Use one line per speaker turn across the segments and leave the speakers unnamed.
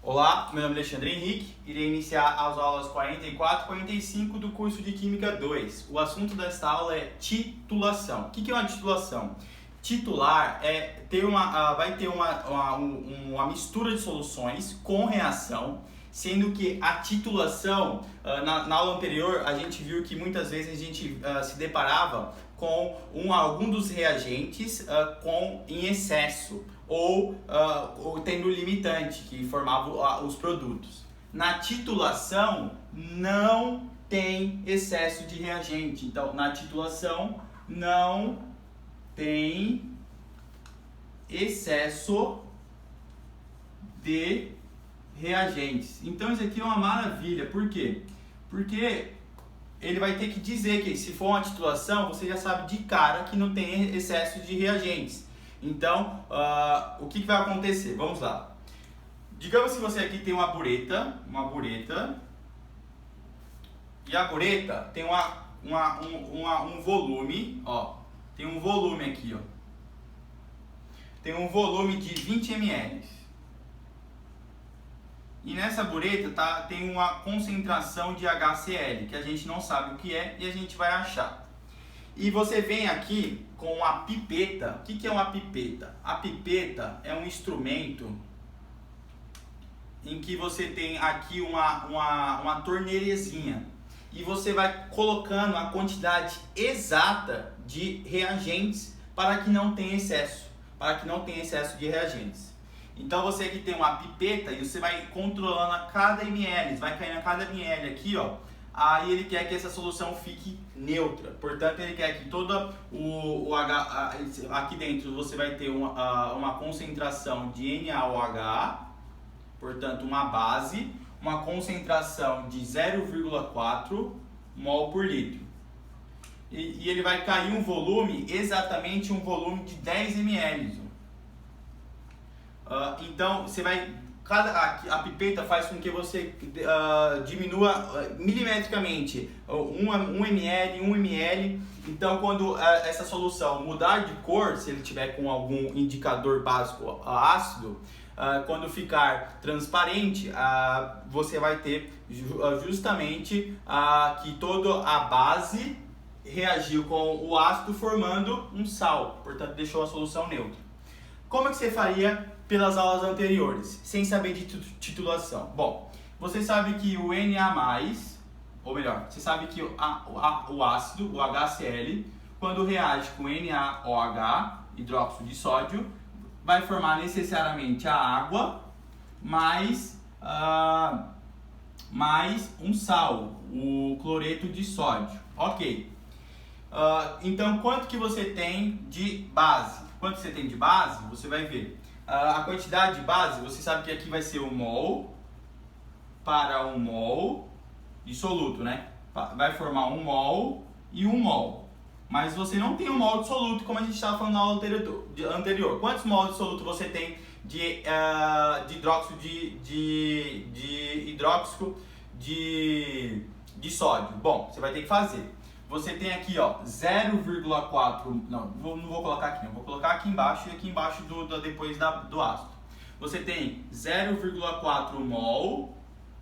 Olá, meu nome é Alexandre Henrique, irei iniciar as aulas 44 e 45 do curso de Química 2. O assunto desta aula é titulação. O que é uma titulação? Titular vai ter uma mistura de soluções com reação, sendo que a titulação, na aula anterior, a gente viu que muitas vezes a gente se deparava com algum dos reagentes em excesso ou tendo limitante que formava os produtos. Na titulação não tem excesso de reagente, então na titulação não tem excesso de reagentes. Então isso aqui é uma maravilha, por quê? Porque ele vai ter que dizer que se for uma titulação, você já sabe de cara que não tem excesso de reagentes. Então, o que vai acontecer? Vamos lá. Digamos que você aqui tem uma bureta, e a bureta tem um volume, ó, tem um volume aqui, ó. Tem um volume de 20 ml. E nessa bureta tem uma concentração de HCl, que a gente não sabe o que é e a gente vai achar. E você vem aqui com a pipeta. O que é uma pipeta? A pipeta é um instrumento em que você tem aqui uma torneirezinha. E você vai colocando a quantidade exata de reagentes para que não tenha excesso. De reagentes. Então você aqui tem uma pipeta e você vai controlando a cada ml. Vai caindo a cada ml aqui, ó. Aí ele quer que essa solução fique neutra, portanto ele quer que todo aqui dentro você vai ter uma concentração de NaOH, portanto uma base, uma concentração de 0,4 mol por litro. E ele vai cair um volume, exatamente um volume de 10 ml. Então você vai... A pipeta faz com que você diminua milimetricamente 1 ml. Então, quando essa solução mudar de cor, se ele tiver com algum indicador básico ácido, quando ficar transparente, você vai ter justamente que toda a base reagiu com o ácido formando um sal, portanto deixou a solução neutra. Como é que você faria pelas aulas anteriores, sem saber de titulação? Bom, você sabe que o Na+, ou melhor, você sabe que o ácido, o HCl, quando reage com NaOH, hidróxido de sódio, vai formar necessariamente a água mais um sal, o cloreto de sódio. Ok. Então, quanto que você tem de base? Quanto você tem de base, você vai ver. A quantidade de base, você sabe que aqui vai ser 1 mol para 1 mol de soluto, né? Vai formar 1 mol e 1 mol. Mas você não tem 1 mol de soluto, como a gente estava falando na aula anterior. Quantos mol de soluto você tem de hidróxido de sódio? Bom, você vai ter que fazer. Você tem aqui, ó, 0,4, não vou colocar aqui, não, vou colocar aqui embaixo e aqui embaixo depois do ácido. Você tem 0,4 mol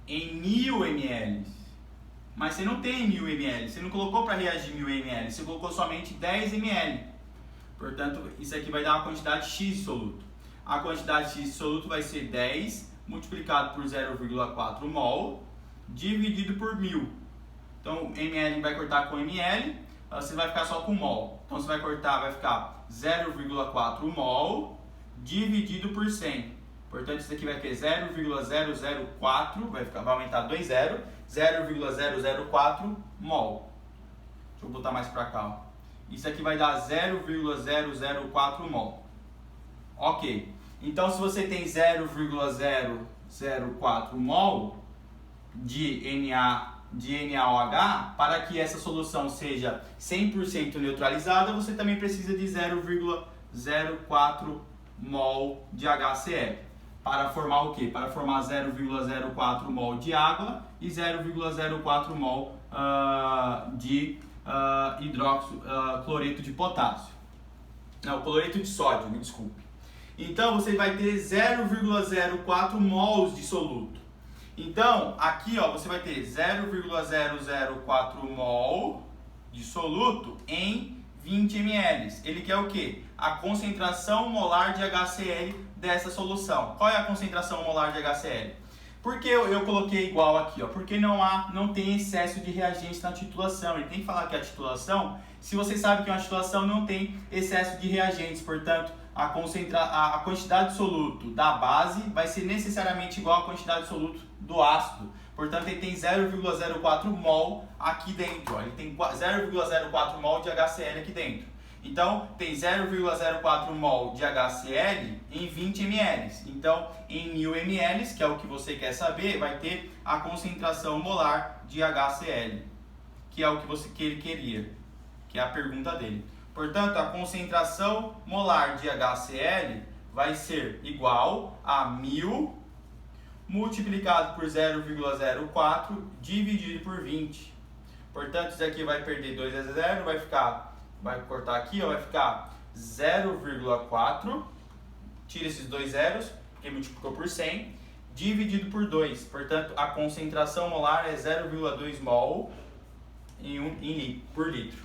em 1000 ml. Mas você não tem 1000 ml, você não colocou para reagir 1000 ml, você colocou somente 10 ml. Portanto, isso aqui vai dar uma quantidade X de soluto. A quantidade X de soluto vai ser 10 multiplicado por 0,4 mol dividido por 1000. Então, ml vai cortar com ml, você vai ficar só com mol. Então, você vai cortar, vai ficar 0,4 mol dividido por 100. Portanto, isso aqui vai ter 0,004, vai aumentar 2 0, 0,004 mol. Deixa eu botar mais para cá, ó. Isso aqui vai dar 0,004 mol. Ok. Então, se você tem 0,004 mol de NaOH, para que essa solução seja 100% neutralizada, você também precisa de 0,04 mol de HCl. Para formar o quê? Para formar 0,04 mol de água e 0,04 mol de cloreto de potássio. Não, cloreto de sódio, me desculpe. Então você vai ter 0,04 mols de soluto. Então aqui ó, você vai ter 0,004 mol de soluto em 20 ml. Ele quer o quê? A concentração molar de HCl dessa solução. Qual é a concentração molar de HCl? Por que eu coloquei igual aqui? Ó? Porque não tem excesso de reagentes na titulação. Ele tem que falar que a titulação, se você sabe que uma titulação não tem excesso de reagentes, portanto, a quantidade de soluto da base vai ser necessariamente igual à quantidade de soluto do ácido. Portanto, ele tem 0,04 mol aqui dentro. Ó. Ele tem 0,04 mol de HCl aqui dentro. Então, tem 0,04 mol de HCl em 20 ml. Então, em 1000 ml, que é o que você quer saber, vai ter a concentração molar de HCl, que é o que ele queria, que é a pergunta dele. Portanto, a concentração molar de HCl vai ser igual a 1000 multiplicado por 0,04 dividido por 20. Portanto, isso aqui vai perder 2 a 0, vai cortar aqui, ó, vai ficar 0,4, tira esses dois zeros, porque multiplicou por 100, dividido por 2. Portanto, a concentração molar é 0,2 mol por litro.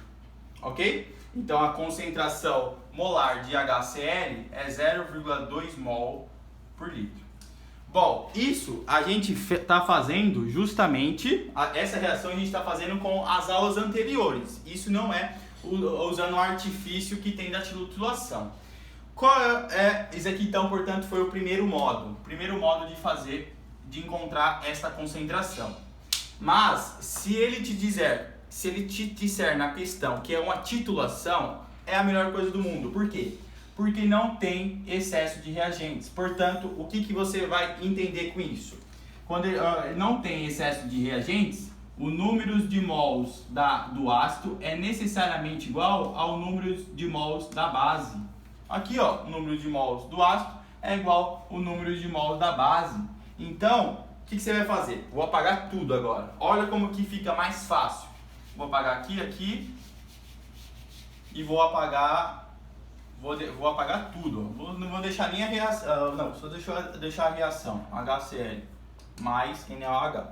Ok? Então, a concentração molar de HCl é 0,2 mol por litro. Bom, isso a gente está fazendo justamente, essa reação a gente está fazendo com as aulas anteriores. Isso não é usando o artifício que tem da titulação. Isso aqui então, portanto, foi o primeiro modo de encontrar esta concentração. Mas, se ele te disser na questão que é uma titulação, é a melhor coisa do mundo. Por quê? Porque não tem excesso de reagentes. Portanto, o que você vai entender com isso? Quando não tem excesso de reagentes, o número de mols do ácido é necessariamente igual ao número de mols da base. Aqui, ó, o número de mols do ácido é igual ao número de mols da base. Então, o que você vai fazer? Vou apagar tudo agora. Olha como que fica mais fácil. Vou apagar aqui e vou apagar tudo. Não vou deixar nem a reação, não, só deixar a reação HCl mais NaOH.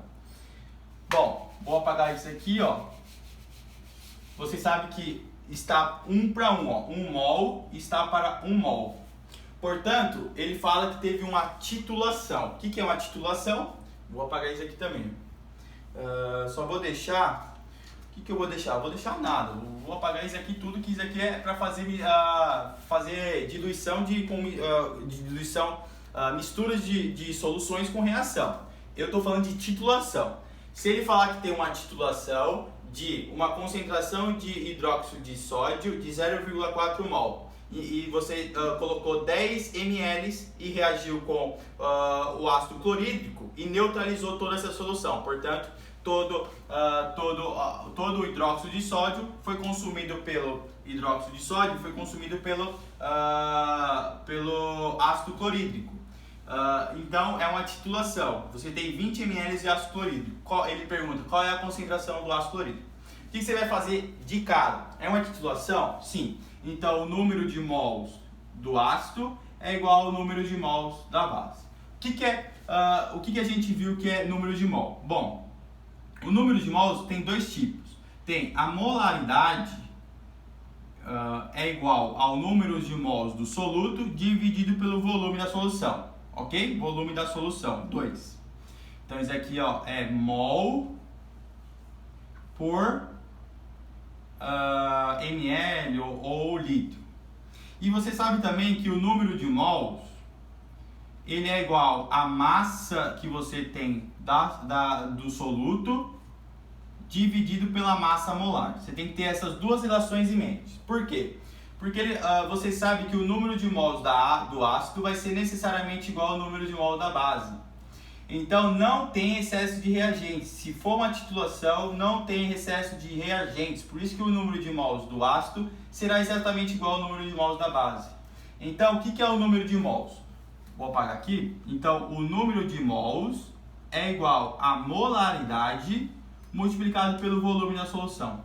Bom, vou apagar isso aqui, ó. Você sabe que está 1 para 1, ó. 1 mol está para 1 mol. Portanto, ele fala que teve uma titulação. O que é uma titulação? Vou apagar isso aqui também. Só vou deixar... O que eu vou deixar? Vou deixar nada. Vou apagar isso aqui tudo, que isso aqui é para fazer diluição misturas de soluções com reação. Eu estou falando de titulação. Se ele falar que tem uma titulação de uma concentração de hidróxido de sódio de 0,4 mol e você colocou 10 ml e reagiu com o ácido clorídrico e neutralizou toda essa solução. Portanto, todo o hidróxido de sódio foi consumido pelo ácido clorídrico. Então é uma titulação. Você tem 20 ml de ácido clorídrico. Ele pergunta qual é a concentração do ácido clorídrico. O que você vai fazer de cara? É uma titulação? Sim. Então o número de mols do ácido é igual ao número de mols da base. O que a gente viu que é número de mol? Bom, o número de mols tem dois tipos. Tem a molaridade, é igual ao número de mols do soluto dividido pelo volume da solução. Ok? Volume da solução, 2. Então isso aqui, ó, é mol por ml ou litro. E você sabe também que o número de mols ele é igual à massa que você tem do soluto dividido pela massa molar. Você tem que ter essas duas relações em mente. Por quê? Porque você sabe que o número de mols do ácido vai ser necessariamente igual ao número de mols da base. Então não tem excesso de reagentes. Se for uma titulação, não tem excesso de reagentes. Por isso que o número de mols do ácido será exatamente igual ao número de mols da base. Então o que é o número de mols? Vou apagar aqui. Então o número de mols é igual a molaridade multiplicado pelo volume da solução.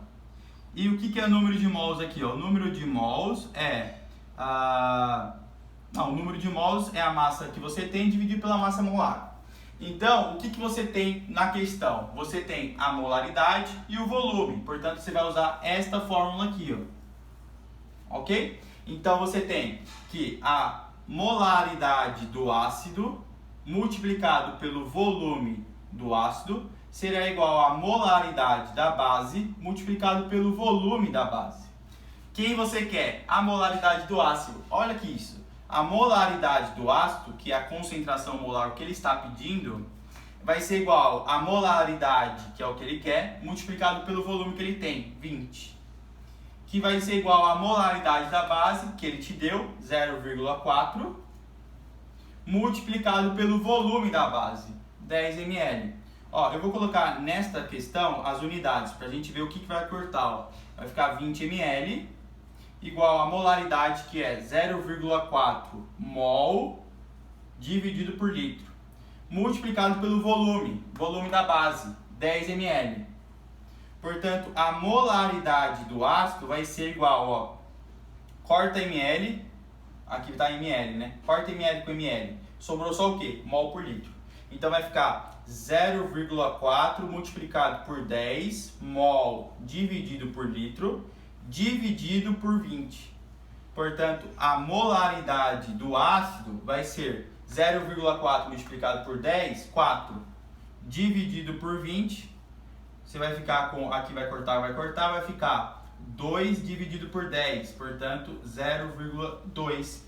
E o que é o número de mols aqui? Ó? O número de mols é Não, o número de mols é a massa que você tem dividido pela massa molar. Então, o que você tem na questão? Você tem a molaridade e o volume. Portanto, você vai usar esta fórmula aqui, ó. Ok? Então, você tem que a molaridade do ácido multiplicado pelo volume do ácido será igual à molaridade da base multiplicado pelo volume da base. Quem você quer? A molaridade do ácido. Olha que isso. A molaridade do ácido, que é a concentração molar que ele está pedindo, vai ser igual à molaridade, que é o que ele quer, multiplicado pelo volume que ele tem, 20. Que vai ser igual à molaridade da base, que ele te deu, 0,4, multiplicado pelo volume da base, 10 ml. Ó, eu vou colocar nesta questão as unidades, para a gente ver o que vai cortar. Ó. Vai ficar 20 ml, igual a molaridade, que é 0,4 mol dividido por litro, multiplicado pelo volume da base, 10 ml. Portanto, a molaridade do ácido vai ser igual, ó, corta ml, aqui está ml, né? Corta ml com ml, sobrou só o quê? Mol por litro. Então vai ficar 0,4 multiplicado por 10 mol dividido por litro, dividido por 20. Portanto, a molaridade do ácido vai ser 0,4 multiplicado por 10, 4, dividido por 20. Você vai ficar com, aqui vai cortar, vai ficar 2 dividido por 10, portanto 0,2.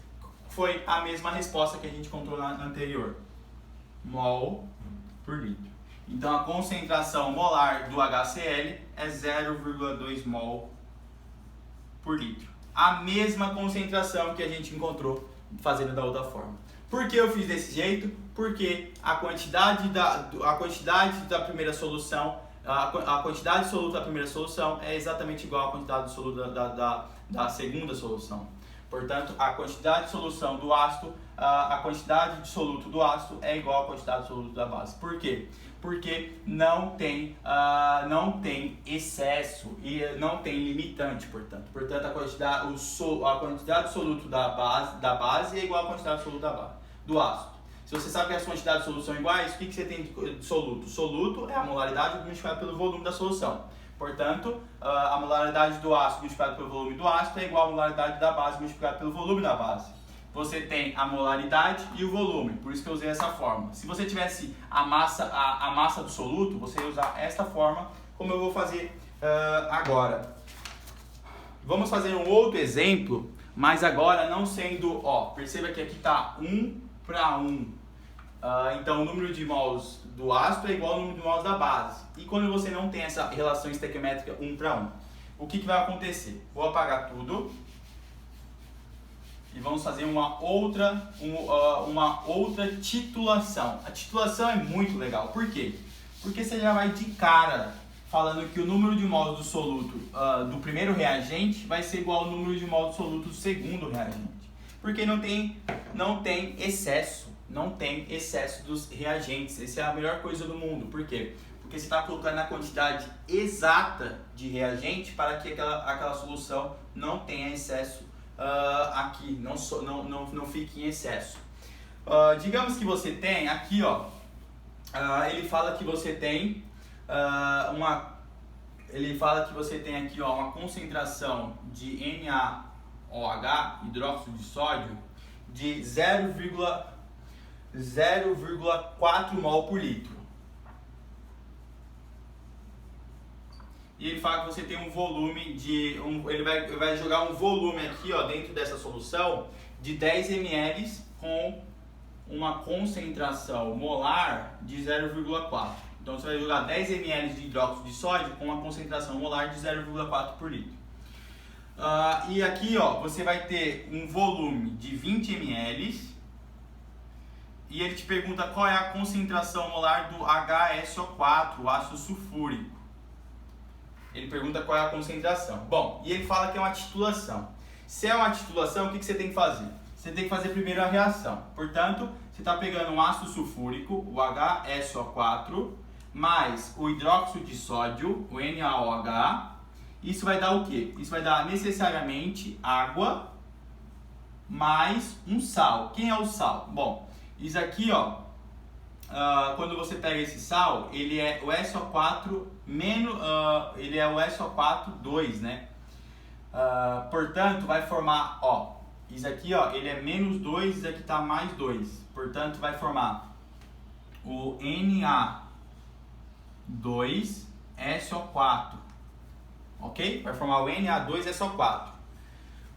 Foi a mesma resposta que a gente encontrou na anterior. Mol por litro. Então a concentração molar do HCl é 0,2 mol por litro. A mesma concentração que a gente encontrou fazendo da outra forma. Por que eu fiz desse jeito? Porque a quantidade da primeira solução, a quantidade soluta da primeira solução é exatamente igual à quantidade soluta da segunda solução. Portanto, a quantidade de solução do ácido, a quantidade de soluto do ácido é igual à quantidade de soluto da base. Por quê? Porque não tem excesso e não tem limitante, portanto. Portanto, a quantidade de soluto da base é igual à quantidade de soluto do ácido. Se você sabe que as quantidades de soluto são iguais, o que você tem de soluto? Soluto é a molaridade multiplicada pelo volume da solução. Portanto, a molaridade do ácido multiplicada pelo volume do ácido é igual à molaridade da base multiplicada pelo volume da base. Você tem a molaridade e o volume, por isso que eu usei essa forma. Se você tivesse a massa do soluto, você ia usar esta forma, como eu vou fazer agora. Vamos fazer um outro exemplo, mas agora não sendo, ó, perceba que aqui está 1 para 1. Então o número de mols do ácido é igual ao número de mols da base. E quando você não tem essa relação estequiométrica 1 para 1, o que vai acontecer? Vou apagar tudo e vamos fazer uma outra titulação. A titulação é muito legal. Por quê? Porque você já vai de cara falando que o número de mols do soluto do primeiro reagente vai ser igual ao número de mols do soluto do segundo reagente. Porque não tem excesso. Não tem excesso dos reagentes. Essa é a melhor coisa do mundo. Por quê? Porque você está colocando a quantidade exata de reagente para que aquela solução não tenha excesso aqui, não fique em excesso. Digamos que você tem aqui, ó, ele fala que você tem aqui, ó, uma concentração de NaOH, hidróxido de sódio, de 0,4 mol por litro. E ele fala que você tem um volume ele vai jogar um volume aqui, ó, dentro dessa solução de 10 ml com uma concentração molar de 0,4. Então você vai jogar 10 ml de hidróxido de sódio com uma concentração molar de 0,4 por litro. E aqui, ó, você vai ter um volume de 20 ml. E ele te pergunta qual é a concentração molar do HSO4, o ácido sulfúrico. Ele pergunta qual é a concentração. Bom, e ele fala que é uma titulação. Se é uma titulação, o que você tem que fazer? Você tem que fazer primeiro a reação. Portanto, você está pegando um ácido sulfúrico, o HSO4, mais o hidróxido de sódio, o NaOH. Isso vai dar o quê? Isso vai dar necessariamente água mais um sal. Quem é o sal? Bom, isso aqui, ó, quando você pega esse sal, ele é o SO4 menos, ele é o SO4 2, né? Portanto, vai formar, ó, isso aqui, ó, ele é menos 2, isso aqui tá mais 2. Portanto, vai formar o Na2SO4, ok? Vai formar o Na2SO4.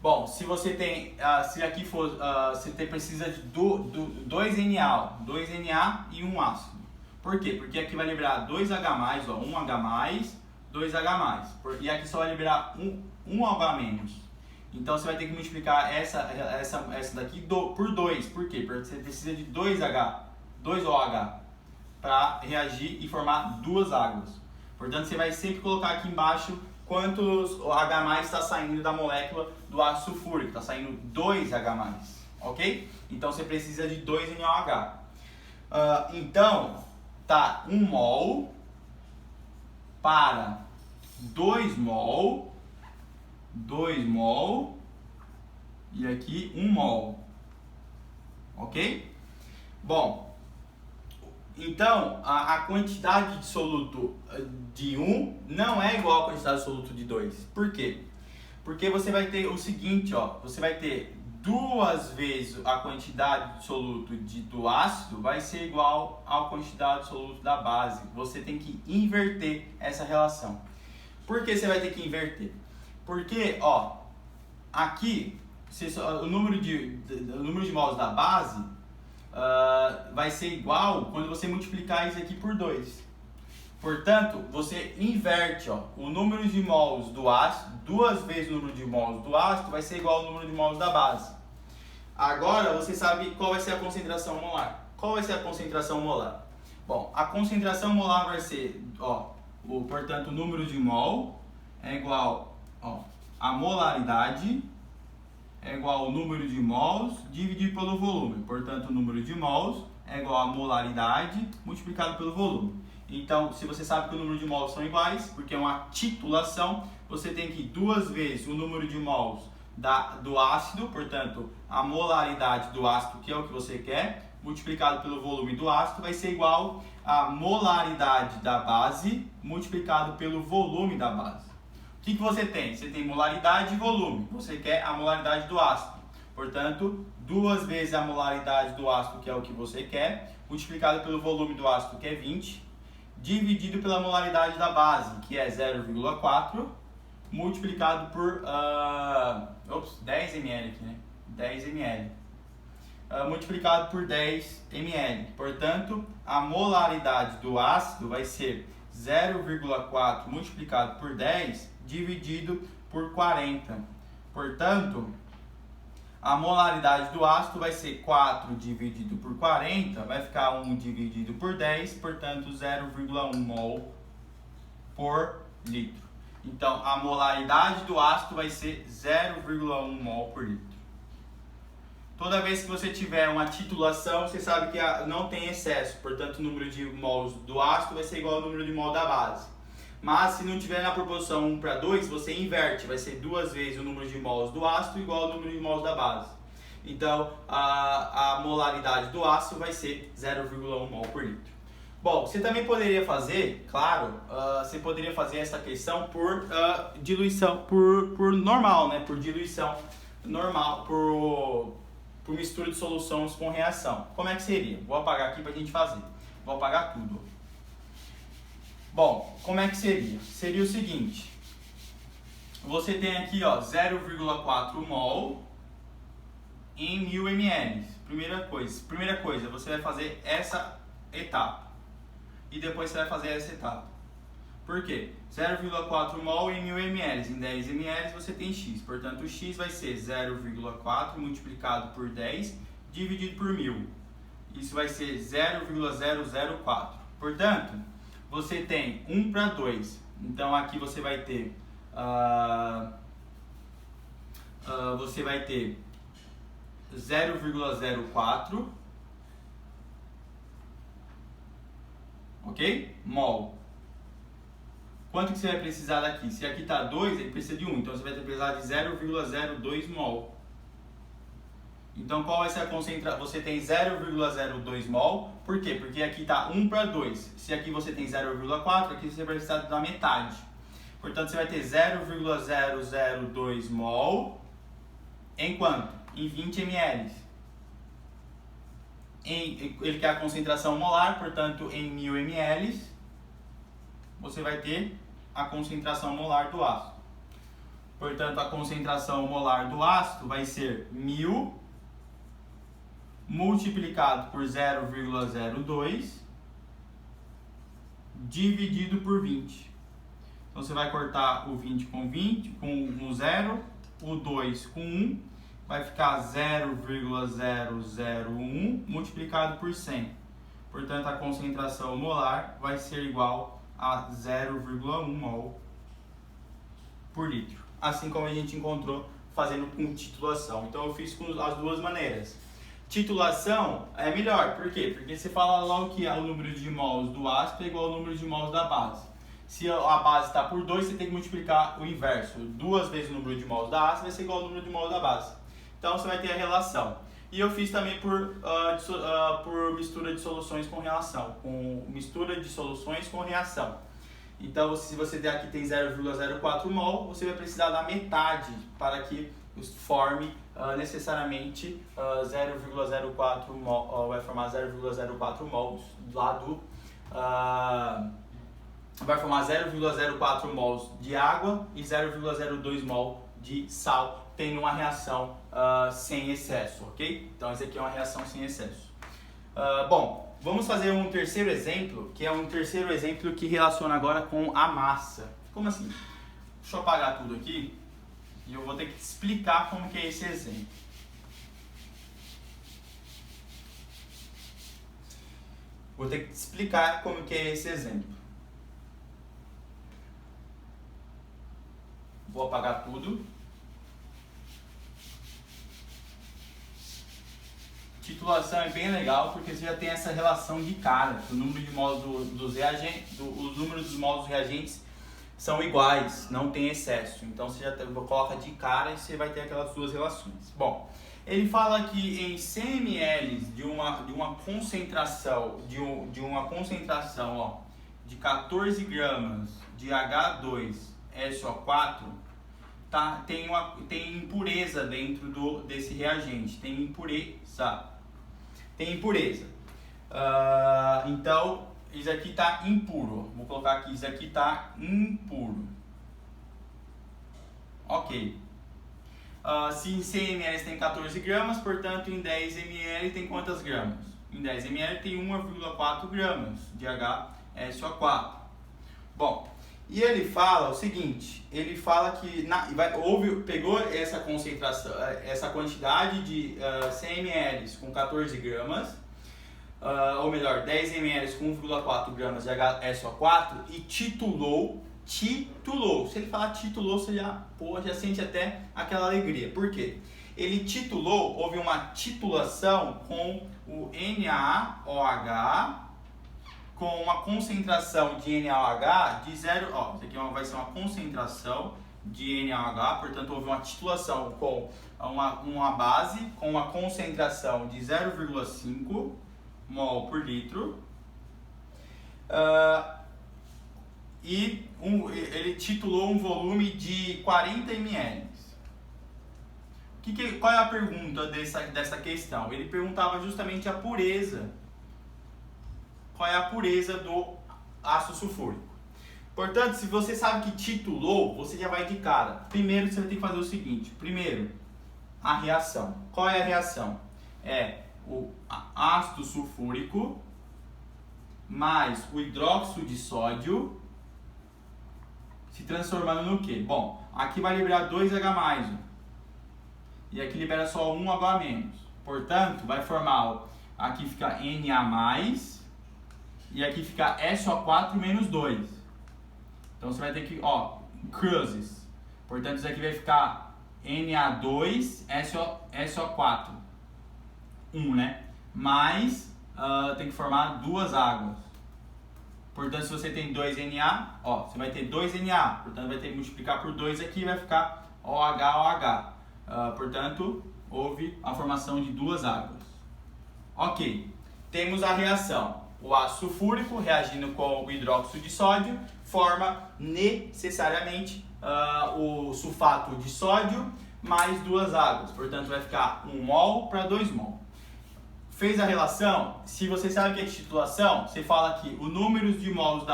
Bom, se você tem, se aqui for, você precisa de 2 Na, 2 Na e um ácido. Por quê? Porque aqui vai liberar 2H+, ó, 1H+, 2H+. E aqui só vai liberar um OH-. Então você vai ter que multiplicar essa daqui por 2. Por quê? Porque você precisa de 2OH para reagir e formar duas águas. Portanto, você vai sempre colocar aqui embaixo quantos H+ está saindo da molécula do ácido sulfúrico. Está saindo 2H+, ok? Então você precisa de 2 NaOH. Então, tá 1 mol para 2 mol, 2 mol e aqui 1 mol, ok? Bom, então a quantidade de soluto de 1 não é igual à quantidade de soluto de 2. Por quê? Porque você vai ter o seguinte, ó, você vai ter 2 vezes a quantidade de soluto do ácido vai ser igual à quantidade de soluto da base. Você tem que inverter essa relação. Por que você vai ter que inverter? Porque, ó, aqui o número de mols da base vai ser igual quando você multiplicar isso aqui por 2. Portanto, você inverte, ó, o número de mols do ácido, 2 vezes o número de mols do ácido vai ser igual ao número de mols da base. Agora você sabe qual vai ser a concentração molar. Qual vai ser a concentração molar? Bom, a concentração molar vai ser, ó, portanto, o número de mol é igual, ó, a molaridade é igual ao número de mols dividido pelo volume. Portanto, o número de mols é igual a molaridade multiplicado pelo volume. Então, se você sabe que o número de mols são iguais, porque é uma titulação, você tem que 2 vezes o número de mols do ácido, portanto, a molaridade do ácido, que é o que você quer, multiplicado pelo volume do ácido, vai ser igual a molaridade da base multiplicado pelo volume da base. O que você tem? Você tem molaridade e volume. Você quer a molaridade do ácido. Portanto, 2 vezes a molaridade do ácido, que é o que você quer, multiplicado pelo volume do ácido, que é 20, dividido pela molaridade da base, que é 0,4, multiplicado por 10 ml aqui, né? 10 ml. Multiplicado por 10 ml. Portanto, a molaridade do ácido vai ser 0,4 multiplicado por 10 dividido por 40. Portanto, a molaridade do ácido vai ser 4 dividido por 40, vai ficar 1 dividido por 10, portanto 0,1 mol por litro. Então, a molaridade do ácido vai ser 0,1 mol por litro. Toda vez que você tiver uma titulação, você sabe que não tem excesso, portanto o número de mols do ácido vai ser igual ao número de mol da base. Mas se não tiver na proporção 1 para 2, você inverte, vai ser 2 vezes o número de mols do ácido igual ao número de mols da base. Então a molaridade do ácido vai ser 0,1 mol por litro. Bom, você também poderia fazer, claro, você poderia fazer essa questão por diluição, por normal, né? Por diluição normal, por mistura de soluções com reação. Como é que seria? Vou apagar aqui para a gente fazer. Vou apagar tudo. Bom, como é que seria? Seria o seguinte. Você tem aqui, ó, 0,4 mol em 1000 ml. Primeira coisa, você vai fazer essa etapa. E depois você vai fazer essa etapa. Por quê? 0,4 mol em 1000 ml. Em 10 ml você tem X. Portanto, o X vai ser 0,4 multiplicado por 10 dividido por 1000. Isso vai ser 0,004. Portanto, você tem 1 para 2. Então, aqui você vai ter... você vai ter 0,04, ok? Mol. Quanto que você vai precisar daqui? Se aqui está 2, ele precisa de 1, então você vai precisar de 0,02 mol. Então, qual vai ser a concentração? Você tem 0,02 mol. Por quê? Porque aqui está 1 para 2. Se aqui você tem 0,4, aqui você vai precisar da metade. Portanto, você vai ter 0,002 mol em quanto? Em 20 ml. Ele quer a concentração molar, portanto, em 1000 ml, você vai ter a concentração molar do ácido. Portanto, a concentração molar do ácido vai ser 1000 multiplicado por 0,02 dividido por 20. Então, você vai cortar o 20 com 20, com 0, o 2 com 1, vai ficar 0,001 multiplicado por 100. Portanto, a concentração molar vai ser igual a 0,1 mol por litro. Assim como a gente encontrou fazendo com titulação. Então, eu fiz com as duas maneiras. Titulação é melhor, por quê? Porque você fala logo que o número de mols do ácido é igual ao número de mols da base. Se a base está por 2, você tem que multiplicar o inverso. 2 vezes o número de mols da ácido vai ser igual ao número de mols da base. Então, você vai ter a relação. E eu fiz também por mistura de soluções com reação. Com mistura de soluções com reação. Então, se você aqui tem 0,04 mol, você vai precisar da metade para que forme necessariamente 0,04 mol, vai formar 0,04 mols lá do... vai formar 0,04 mols de água e 0,02 mol de sal, tendo uma reação sem excesso, ok? Então, essa aqui é uma reação sem excesso. Bom, vamos fazer um terceiro exemplo, que é um terceiro exemplo que relaciona agora com a massa. Como assim? Deixa eu apagar tudo aqui e eu vou ter que explicar como que é esse exemplo. Vou ter que explicar como que é esse exemplo. Vou apagar tudo. Titulação é bem legal porque você já tem essa relação de cara. O número de mols dos reagentes, os números dos mols dos reagentes são iguais, não tem excesso. Então você já coloca de cara e você vai ter aquelas duas relações. Bom, ele fala que em 100 ml de uma concentração de 14 gramas de H2SO4 tem impureza dentro desse reagente. Tem impureza. Então, isso aqui está impuro. Vou colocar aqui, isso aqui está impuro. Ok. Se em 100 ml tem 14 gramas, portanto, em 10 ml tem quantas gramas? Em 10 ml tem 1,4 gramas de HSO4. Bom, e ele fala o seguinte, ele fala que pegou essa concentração, essa quantidade de 100 ml com 14 gramas, ou melhor, 10 ml com 1,4 gramas de HSO4 e titulou. Se ele falar titulou, você já sente até aquela alegria. Por quê? Ele titulou, houve uma titulação com o NaOH com uma concentração de NaOH de 0, isso aqui vai ser uma concentração de NaOH, portanto houve uma titulação com uma base com uma concentração de 0,5 mol por litro e ele titulou um volume de 40 ml. Qual é a pergunta dessa questão? Ele perguntava justamente a pureza. Qual é a pureza do ácido sulfúrico? Portanto, se você sabe que titulou, você já vai de cara. Primeiro, você vai ter que fazer o seguinte. Primeiro, a reação. Qual é a reação? É o ácido sulfúrico mais o hidróxido de sódio se transformando no quê? Bom, aqui vai liberar 2H+, e aqui libera só 1H-. Portanto, vai formar, aqui fica Na+, e aqui fica SO4 menos 2. Então você vai ter que, cruzes. Portanto, isso aqui vai ficar Na2, SO4. 1, né? Mais, tem que formar duas águas. Portanto, se você tem 2Na, você vai ter 2Na. Portanto, vai ter que multiplicar por 2 aqui e vai ficar OH. Portanto, houve a formação de duas águas. Ok, temos a reação. O ácido sulfúrico reagindo com o hidróxido de sódio forma necessariamente o sulfato de sódio mais duas águas. Portanto, vai ficar 1 mol para 2 mol. Fez a relação? Se você sabe o que é titulação, você fala que o número de mols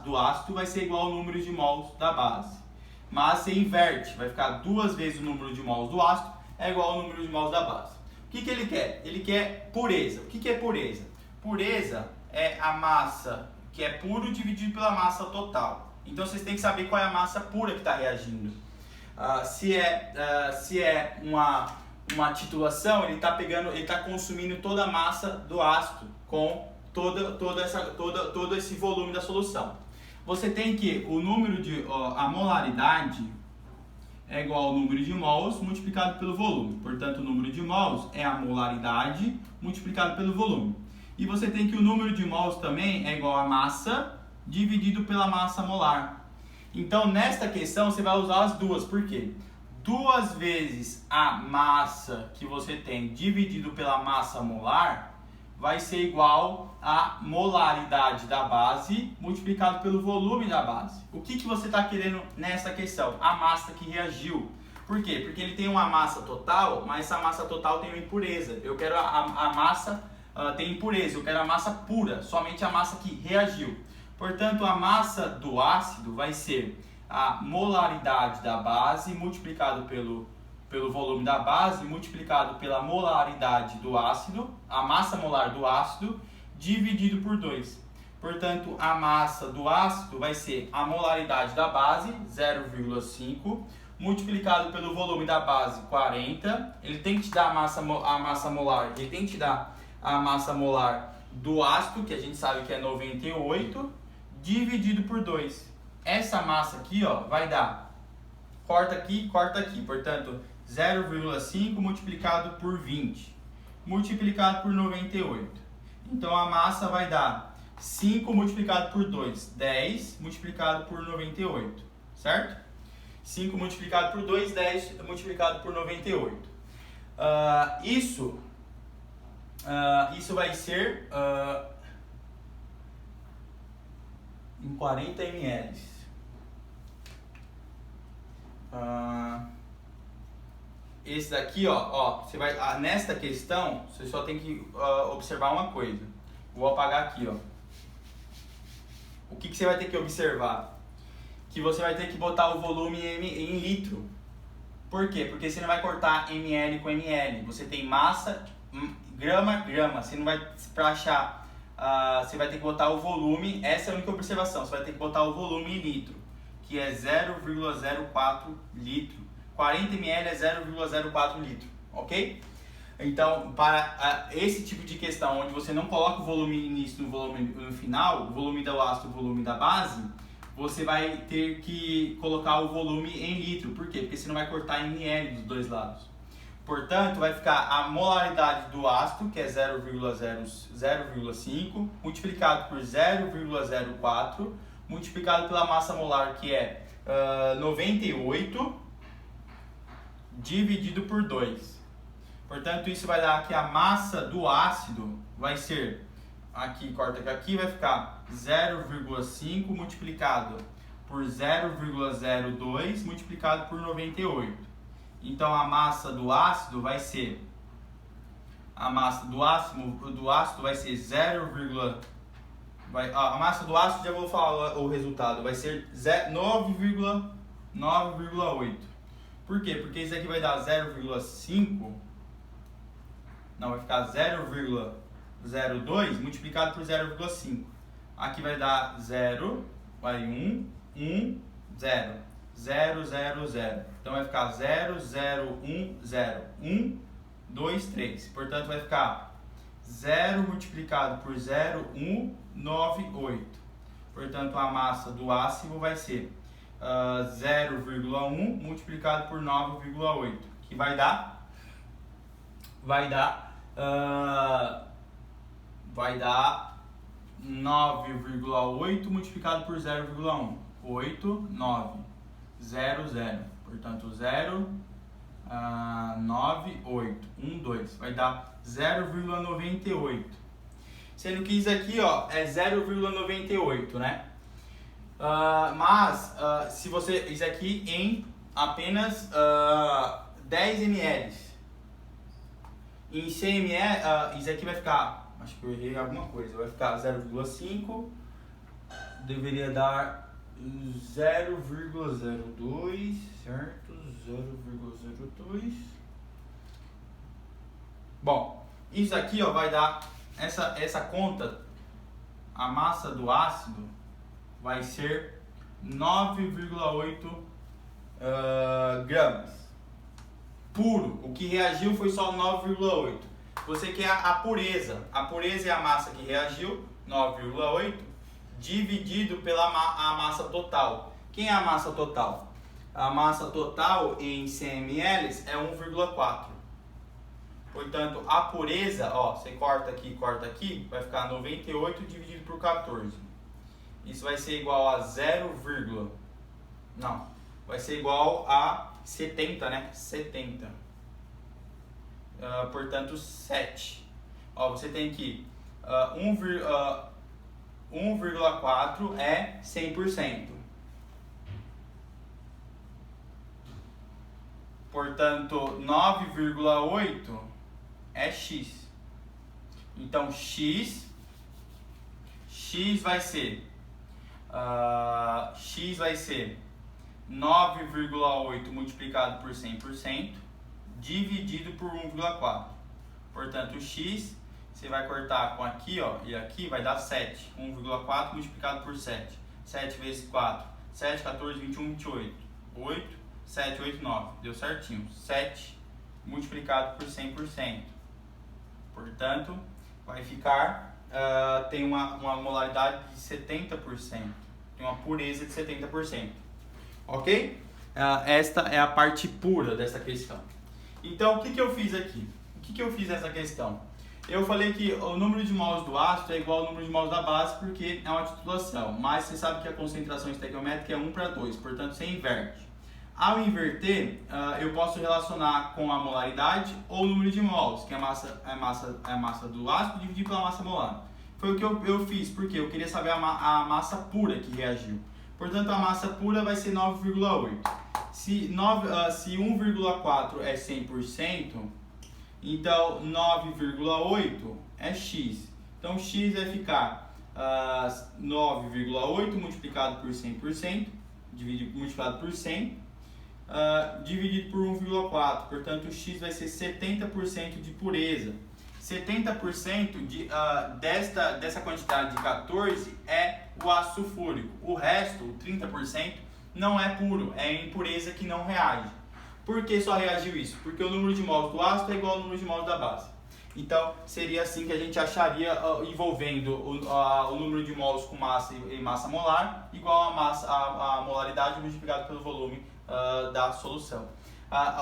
do ácido vai ser igual ao número de mols da base. Mas você inverte, vai ficar 2 vezes o número de mols do ácido é igual ao número de mols da base. O que ele quer? Ele quer pureza. O que é pureza? Pureza é a massa que é puro dividido pela massa total. Então vocês têm que saber qual é a massa pura que está reagindo. Se é uma titulação, ele está consumindo toda a massa do ácido com todo esse volume da solução. Você tem que a molaridade é igual ao número de mols multiplicado pelo volume. Portanto, o número de mols é a molaridade multiplicado pelo volume. E você tem que o número de mols também é igual a massa dividido pela massa molar. Então, nesta questão, você vai usar as duas. Por quê? 2 vezes a massa que você tem dividido pela massa molar vai ser igual a molaridade da base multiplicado pelo volume da base. O que você está querendo nessa questão? A massa que reagiu. Por quê? Porque ele tem uma massa total, mas essa massa total tem uma impureza. Eu quero a massa tem impureza, eu quero a massa pura, somente a massa que reagiu. Portanto, a massa do ácido vai ser a molaridade da base multiplicado pelo volume da base multiplicado pela molaridade do ácido, a massa molar do ácido, dividido por 2. Portanto, a massa do ácido vai ser a molaridade da base, 0,5, multiplicado pelo volume da base, 40. Ele tem que te dar a massa molar, ele tem que te dar a massa molar do ácido, que a gente sabe que é 98, dividido por 2. Essa massa aqui, ó, vai dar, corta aqui, portanto, 0,5 multiplicado por 20, multiplicado por 98. Então, a massa vai dar 5 multiplicado por 2, 10 multiplicado por 98, certo? 5 multiplicado por 2, 10 multiplicado por 98. Isso vai ser em 40 ml. Esse daqui, você vai nesta questão, você só tem que observar uma coisa. Vou apagar aqui, ó. O que você vai ter que observar? Que você vai ter que botar o volume em litro. Por quê? Porque você não vai cortar ml com ml. Você tem massa, grama. Você não vai, para achar, você vai ter que botar o volume. Essa é a única observação. Você vai ter que botar o volume em litro, que é 0,04 litro. 40 ml é 0,04 litro, ok? Então, para esse tipo de questão, onde você não coloca o volume no início e o volume no final, o volume do ácido e o volume da base, você vai ter que colocar o volume em litro. Por quê? Porque você não vai cortar em ml dos dois lados. Portanto, vai ficar a molaridade do ácido, que é 0,5, multiplicado por 0,04, multiplicado pela massa molar, que é 98, dividido por 2. Portanto, isso vai dar que a massa do ácido vai ser, aqui, corta aqui, vai ficar 0,5 multiplicado por 0,02 multiplicado por 98. Então, a massa do ácido vai ser, a massa do ácido vai ser a massa do ácido, já vou falar o resultado, vai ser 9,8. Por quê? Porque isso aqui vai dar 0,5, não, vai ficar 0,02 multiplicado por 0,5. Aqui vai dar 0, vai 1, 0, 0, 0, 0. Então vai ficar 0, 0, 1, 0, 1, 2, 3. Portanto, vai ficar 0 multiplicado por 0, 1, 9, 8. Portanto, a massa do ácido vai ser 0,1 multiplicado por 9,8, que vai dar 9,8 multiplicado por 0,1, 8, 9, 0, 0. Portanto, 0, 9812 vai dar 0,98. Sendo que isso aqui, ó, é 0,98, né? Mas se você isso aqui em apenas 10 ml. Em 100 ml, isso aqui vai ficar, acho que eu errei alguma coisa, vai ficar 0,5, deveria dar 0,02, certo? 0,02. Bom, isso aqui, ó, vai dar essa conta, a massa do ácido vai ser 9,8 gramas puro. O que reagiu foi só 9,8. Você quer a pureza. A pureza é a massa que reagiu, 9,8, dividido pela a massa total. Quem é a massa total? A massa total em 100 ml é 1,4. Portanto, a pureza, ó, você corta aqui, vai ficar 98 dividido por 14. Isso vai ser igual a 0, não, vai ser igual a 70, né? 70. Portanto, 7. Ó, você tem que 1,4 é 100%. Portanto, 9,8 é X. Então, X vai ser 9,8 multiplicado por 100% dividido por 1,4. Portanto, X você vai cortar com aqui, ó, e aqui vai dar 7. 1,4 multiplicado por 7. 7 vezes 4. 7, 14, 21, 28. 8, 7, 8, 9. Deu certinho. 7 multiplicado por 100%. Portanto, vai ficar, tem uma molaridade de 70%. Tem uma pureza de 70%. Ok? Esta é a parte pura dessa questão. Então, o que eu fiz aqui? O que eu fiz nessa questão? Eu falei que o número de mols do ácido é igual ao número de mols da base porque é uma titulação. Mas você sabe que a concentração estequiométrica é 1:2, portanto você inverte. Ao inverter, eu posso relacionar com a molaridade ou o número de mols, que é a massa do ácido dividido pela massa molar. Foi o que eu fiz, porque eu queria saber a massa pura que reagiu. Portanto, a massa pura vai ser 9,8. Se 1,4 é 100%, então 9,8 é X. Então, X vai ficar 9,8 multiplicado por 100%, multiplicado por 100, dividido por 1,4. Portanto, o X vai ser 70% de pureza. 70% dessa quantidade de 14 é o ácido sulfúrico. O resto, o 30%, não é puro, é impureza que não reage. Por que só reagiu isso? Porque o número de mols do ácido é igual ao número de mols da base. Então, seria assim que a gente acharia, envolvendo o número de mols com massa e massa molar, igual a molaridade multiplicado pelo volume da solução.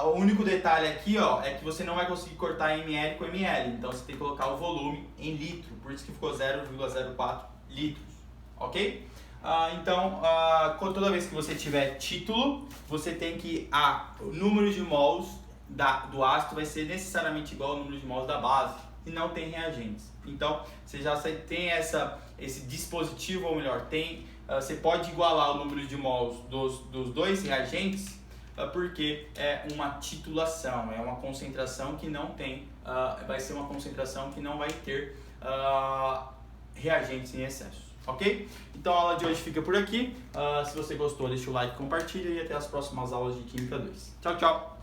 O único detalhe aqui, ó, é que você não vai conseguir cortar ml com ml, então você tem que colocar o volume em litro, por isso que ficou 0,04 litros, ok? Então, toda vez que você tiver título, você tem que o número de mols do ácido vai ser necessariamente igual ao número de mols da base e não tem reagentes. Então, você já tem esse dispositivo, ou melhor, você pode igualar o número de mols dos dois reagentes, porque é uma titulação, é uma concentração que não tem, vai ser uma concentração que não vai ter reagentes em excesso, ok? Então a aula de hoje fica por aqui. Se você gostou, deixa o like, compartilha e até as próximas aulas de Química 2. Tchau, tchau!